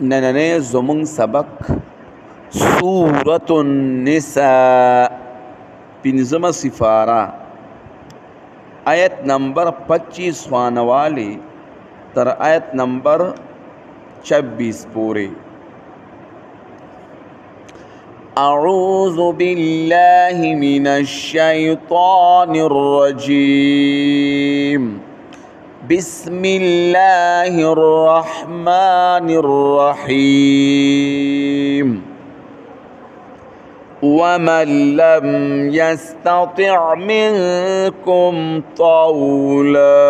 نننې زمون سبق سورة النساء پنځمه سفاره آیت نمبر 25 خوانوالی تر آیت نمبر 26 پوری. اعوذ باللہ من الشیطان الرجیم بسم اللہ الرحمن الرحیم ومن لم يستطع منكم طولا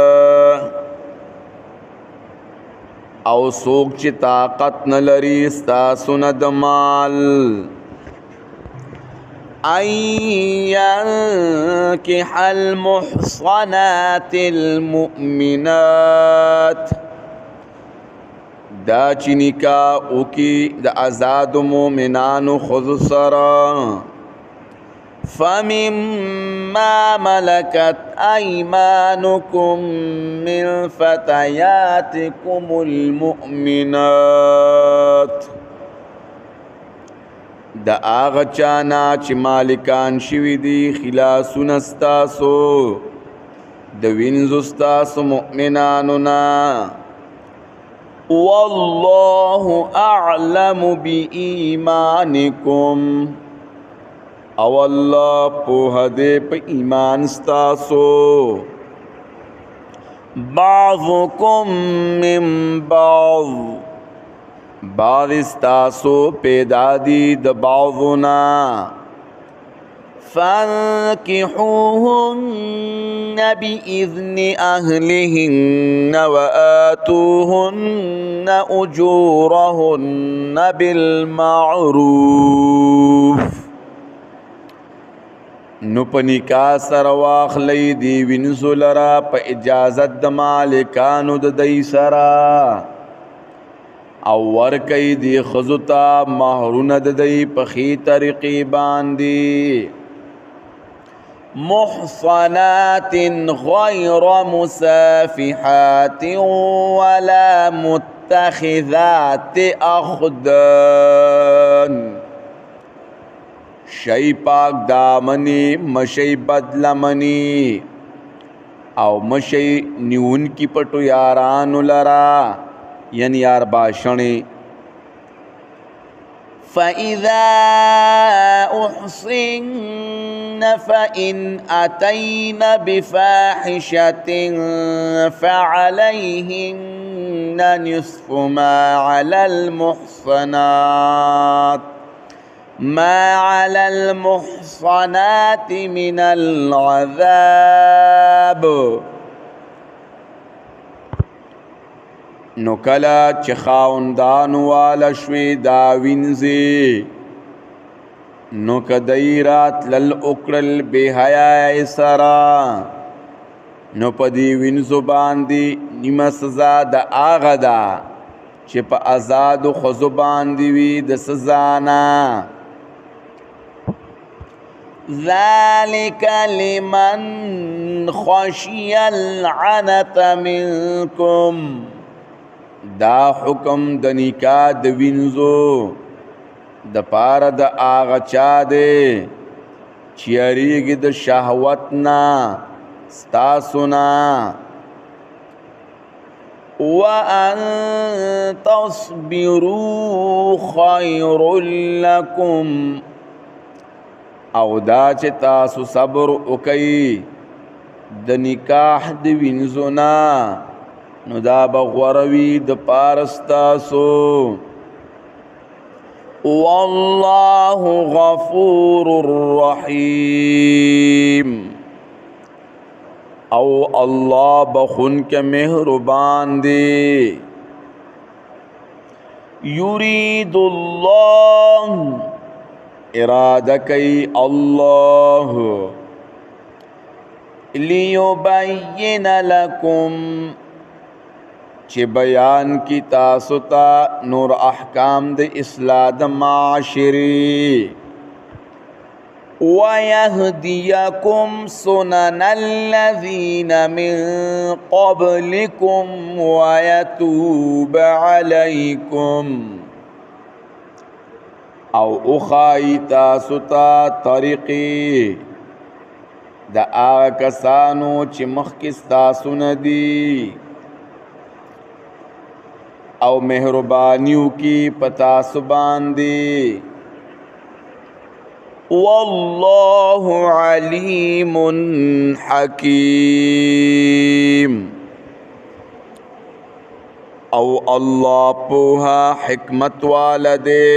او سوک چی طاقت نلری ستاسو ندمال ان ينكح المحصنات المؤمنات دا چی نکاح اوکی دا ازاد مومنان خذ سرا فمما ملكت أيمانكم من فتياتكم المؤمنات دا آغا چانا چی مالکان شوی دی خلاسون استاسو دا وینز استاسو مؤمنانونا والله اعلم بإيمانكم او اللہ پوہ دے پہ ایمان ستاسو بعضکم من بعض بعض ستاسو پیدا دی د بعضنا فانکحوهن بإذن أهلهن وآتوهن أجورهن بالمعروف نو پا نکاح سر واخلی دی وینزو لرا پا اجازت د مالکانو د دی سرا او ورکی دی خزوتا مہرون د دی پا خی طریقی باندی محصنات غیر مسافحات ولا متخذات اخدان شی پاک دامنی مشی بدلمنی او مشی نیون کی پٹو یارانو لرا یعنی یار باشنی فَإِذَا أُحْصِنَّ فَإِنْ أَتَيْنَ بِفَاحِشَةٍ فَعَلَيْهِنَّ نِصْفُ مَا عَلَى المحصنات من العذاب نو کلا چه خاوندان والا شوی دا وینزی نو کدی رات لل اکرل بے حیاء سرا نو پا دی وینزو باندی نیم سزا دا آغا دا چه پا ازاد و خزو باندی وی دا سزانا ذَلِكَ لِمَنْ خَشِيَ الْعَنَتَ مِنْكُمْ دا حکم د نکاح د وینزو د پار د آغا چا دے چیاریگی د شہوتنا ستاسونا وَأَن تَصْبِرُوا خَيْرٌ لَكُمْ او دا چه تاسو صبر اکی د نکاح د وینزونا نو دا بغوروی د پارستاسو واللہ غفور الرحیم او اللہ بخون کے مہربان دے یرید اللہ ارادہ کئی اللہ لیبین لکم چه بیان کی تاسو تا نور احکام د اصلاح د معاشری وَيَهْدِيَكُمْ سُنَنَ الَّذِينَ مِن قَبْلِكُمْ وَيَتُوبَ عَلَيْكُمْ او اخای تاسو ته طریقې د هغه کسانو چې مخکې ستاسو نه دي او مهربانیو کې په تاسو باندې والله علیم حکیم او الله پوها حکمت والده